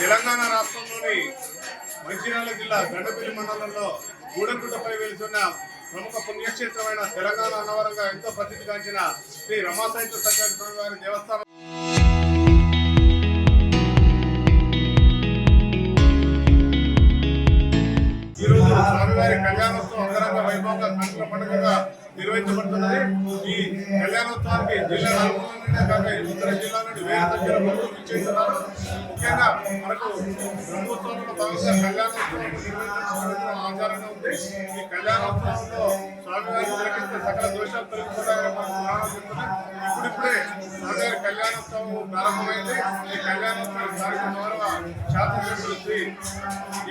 తెలంగాణ రాష్ట్రంలోని మంచిర్యాల జిల్లా దండపల్లి మండలంలో గూడెంగుట్టపై వెలుస్తున్న ప్రముఖ పుణ్యక్షేత్రమైన తెలంగాణ అన్నవరంగా ఎంతో ప్రసిద్ధిగాంచిన శ్రీ రమాసాహిత్య సహకారి స్వామి వారి దేవస్థానం ఈరోజు స్వామివారి కళ్యాణోత్సవం అంగరంగ వైభవంగా కనుక పండుగగా నిర్వహించబడుతున్నది. ఈ కళ్యాణోత్సవానికి జిల్లా నలుమూలనే కాక ఇతర జిల్లా నుండి వేల సంఖ్యలో భక్తులు విచ్చేస్తున్నారు. ముఖ్యంగా మనకు బ్రహ్మోత్సవంలో భాగంగా కళ్యాణోత్సవం నిర్వహించడం ఆచారంగా ఉంది. ఈ కళ్యాణోత్సవంలో స్వామివారి తిలకిస్తే సకల దోషాలు తొలగిపోతాయని మనకు పురాణాలు చెప్తున్నాయి. ఇప్పుడిప్పుడే స్వామివారి కళ్యాణోత్సవం ప్రారంభమైంది. ఈ కళ్యాణోత్సవం కార్యక్రమం గౌరవ శాసనసభ్యులు శ్రీ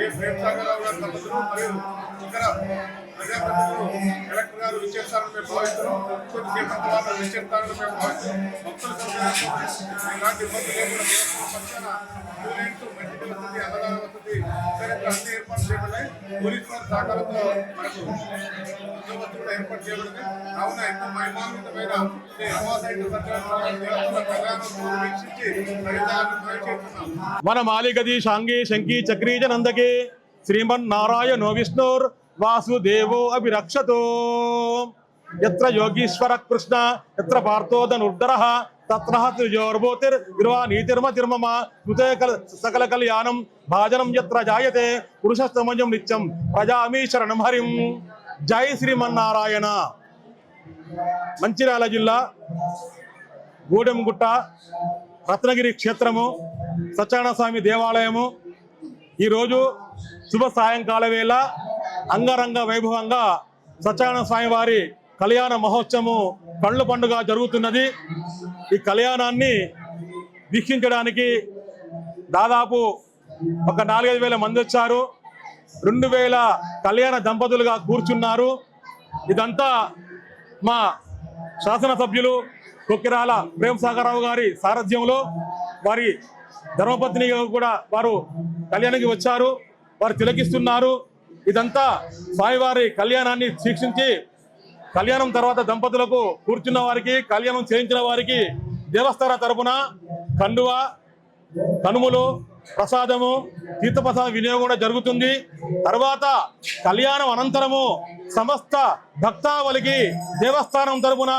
ఏ ప్రేమసాగరరావు గారి దంపతులు మరియు ఇతర ప్రజాప్రతినిధులు కలెక్టర్ గారు విచ్చేస్తారని మేము భావిస్తున్నాం. కొద్దిసేపటి తర్వాత విచ్చేస్తారని మేము భావిస్తున్నాం. భక్తుల ఇలాంటి ఇబ్బంది లేకుండా దేవస్థానం పక్షాన స్టూడెంట్స్ మెడికల్ వసతి అన్నదాన వసతి సరిగ్గా అన్ని ఏర్పాటు చేయబడ్డాయి. పోలీసు వారి సహకారంతో మనకు బందోబస్తు కూడా ఏర్పాటు చేయబడింది. కావున ఎంతో మహిమాన్వితమైన శ్రీ రమాసాహిత్య సహకారి దేవస్థాన కళ్యాణోత్సవం వీక్షించి ఫలితాలను ప్రవేశిస్తున్నాం. మన మాలిగది శాంగి శంకి చక్రీజ నందకే శ్రీమన్నారాయణో విష్ణుర్ వాసుదేవో అభిరక్షతో యత్ర యోగీశ్వర కృష్ణ యత్ర పార్థోదనుర్ధరః తత్ర త్రిజోర్భూతిర్ నిర్వాణీతిర్మతిర్మమ కృతే సకల కళ్యాణం భాజనం యత్ర జాయతే పురుషస్తమజం నిత్యం ప్రజామి శరణం హరిం. జై శ్రీమన్నారాయణ. మంచిర్యాల జిల్లా గూడెంగుట్ట రత్నగిరి క్షేత్రము సత్యనారాయణ స్వామి దేవాలయము ఈరోజు శుభ సాయంకాల వేళ అంగరంగ వైభవంగా సత్యనారాయణ స్వామి వారి కళ్యాణ మహోత్సవము కళ్ళు పండుగ జరుగుతున్నది. ఈ కళ్యాణాన్ని వీక్షించడానికి దాదాపు ఒక 4-5 వేల మంది వచ్చారు. 2,000 కళ్యాణ దంపతులుగా కూర్చున్నారు. ఇదంతా మా శాసనసభ్యులు కొక్కిరాల ప్రేమసాగరరావు గారి సారథ్యంలో వారి ధర్మపత్నిగా కూడా వారు కళ్యాణానికి వచ్చారు. వారు తిలకిస్తున్నారు. ఇదంతా స్వామివారి కళ్యాణాన్ని వీక్షించి కళ్యాణం తర్వాత దంపతులకు కూర్చున్న వారికి కళ్యాణం చేయించిన వారికి దేవస్థాన తరపున కండువ కనుములు ప్రసాదము తీర్థప్రసాద వినియోగం కూడా జరుగుతుంది. తర్వాత కళ్యాణం అనంతరము సమస్త భక్తావళికి దేవస్థానం తరపున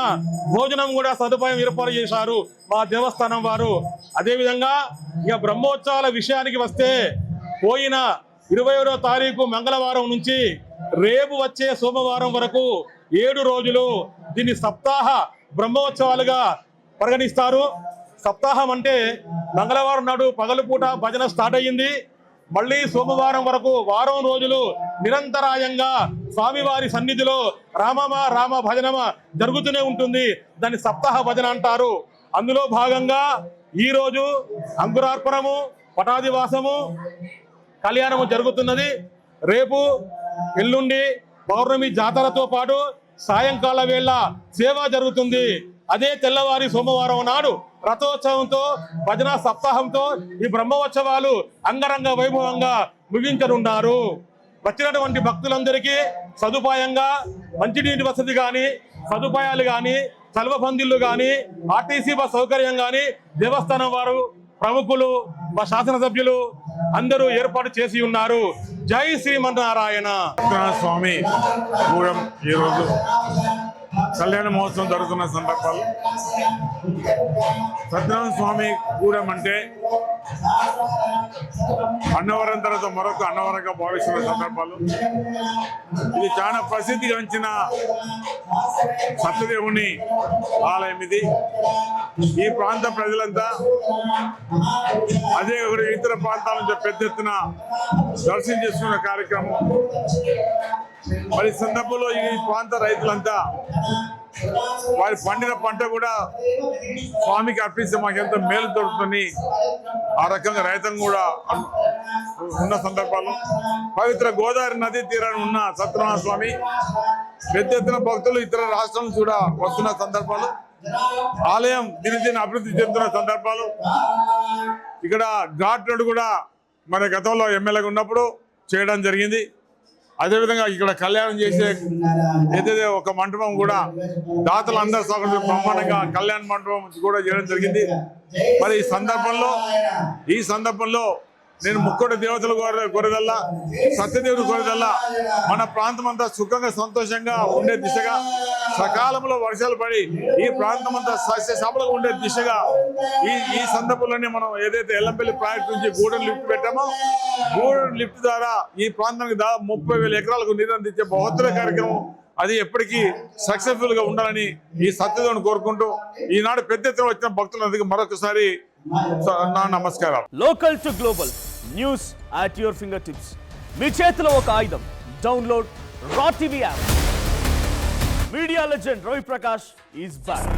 భోజనం కూడా సదుపాయం ఏర్పాటు చేశారు మా దేవస్థానం వారు. అదేవిధంగా ఇక బ్రహ్మోత్సవాల విషయానికి వస్తే పోయిన 21వ తారీఖు మంగళవారం నుంచి రేపు వచ్చే సోమవారం వరకు 7 రోజులు దీన్ని సప్తాహ బ్రహ్మోత్సవాలుగా పరిగణిస్తారు. సప్తాహం అంటే మంగళవారం నాడు పగలుపూట భజన స్టార్ట్ అయ్యింది. మళ్ళీ సోమవారం వరకు వారం రోజులు నిరంతరాయంగా స్వామివారి సన్నిధిలో రామమ రామ భజనమ జరుగుతూనే ఉంటుంది. దాన్ని సప్తాహ భజన అంటారు. అందులో భాగంగా ఈరోజు అంకురార్పణము పటాదివాసము కళ్యాణము జరుగుతున్నది. రేపు ఎల్లుండి పౌర్ణమి జాతరతో పాటు సాయంకాల వేళ సేవ జరుగుతుంది. అదే తెల్లవారి సోమవారం నాడు రథోత్సవంతో భజన సప్తాహంతో ఈ బ్రహ్మోత్సవాలు అంగరంగ వైభవంగా ముగించనున్నారు. వచ్చినటువంటి భక్తులందరికీ సదుపాయంగా మంచినీటి వసతి కానీ సదుపాయాలు కానీ చల్వ పందిళ్లు కానీ ఆర్టీసీ బస్ సౌకర్యం కానీ దేవస్థానం వారు ప్రముఖులు మా శాసనసభ్యులు అందరూ ఏర్పాటు చేసి ఉన్నారు. జై శ్రీమన్నారాయణ. స్వామి గూడెం ఈరోజు కళ్యాణ మహోత్సవం జరుగుతున్న సందర్భాలు సత్యనారాయణ స్వామి గూడెం అంటే అన్నవరం తర్వాత మరొక అన్నవరంగా భావిస్తున్న సందర్భాలు. ఇది చాలా ప్రసిద్ధిగాంచిన సత్యదేవుని ఆలయం. ఇది ఈ ప్రాంత ప్రజలంతా అదే ఇతర ప్రాంతాల నుంచి పెద్ద ఎత్తున దర్శనం చేసుకున్న కార్యక్రమం. మరి సందర్భంలో ఈ ప్రాంత రైతులంతా వారి పండిన పంట కూడా స్వామికి అర్పిస్తే మాకెంతో మేలు దొరుకుతుంది. ఆ రకంగా రైతం కూడా ఉన్న సందర్భాలు. పవిత్ర గోదావరి నదీ తీరాన్ని ఉన్న సత్యనారాయణ స్వామి పెద్ద ఎత్తున భక్తులు ఇతర రాష్ట్రాల నుంచి కూడా వస్తున్న సందర్భాలు. ఆలయం దినదిన అభివృద్ధి చెందుతున్న సందర్భాలు. ఇక్కడ ఘాట్ రోడ్ కూడా మన గతంలో ఎమ్మెల్యేగా ఉన్నప్పుడు చేయడం జరిగింది. అదేవిధంగా ఇక్కడ కళ్యాణం చేసే ఏదైతే ఒక మంటపం కూడా దాతలు అందరూ సహకరించి బ్రహ్మాండంగా కళ్యాణ మంటపం కూడా చేయడం జరిగింది. మరి ఈ సందర్భంలో నేను ముక్కోటి దేవతలు కోరేదల్లా, సత్యదేవుడు కోరేదల్లా మన ప్రాంతం అంతా సుఖంగా సంతోషంగా ఉండే దిశగా, సకాలంలో వర్షాలు పడి ఈ ప్రాంతం అంతా సస్యశ్యామలంగా ఉండే దిశగా ఈ సందర్భంలోనే మనం ఏదైతే ఎల్లంపల్లి ప్రాజెక్ట్ నుంచి గూడెం లిఫ్ట్ పెట్టామో, గూడెం లిఫ్ట్ ద్వారా ఈ ప్రాంతానికి దాదాపు 30,000 ఎకరాలకు నీరు అందించే బహుత్తర కార్యక్రమం అది ఎప్పటికీ సక్సెస్ఫుల్ గా ఉండాలని ఈ సత్యదేవుని కోరుకుంటూ ఈనాడు పెద్ద ఎత్తున వచ్చిన భక్తులందరికీ మరొకసారి నా నమస్కారాలు. Local to global news at your fingertips. మీ చేతిలో ఒక ఆయుధం. Download raw TV app. Media legend Ravi Prakash is back.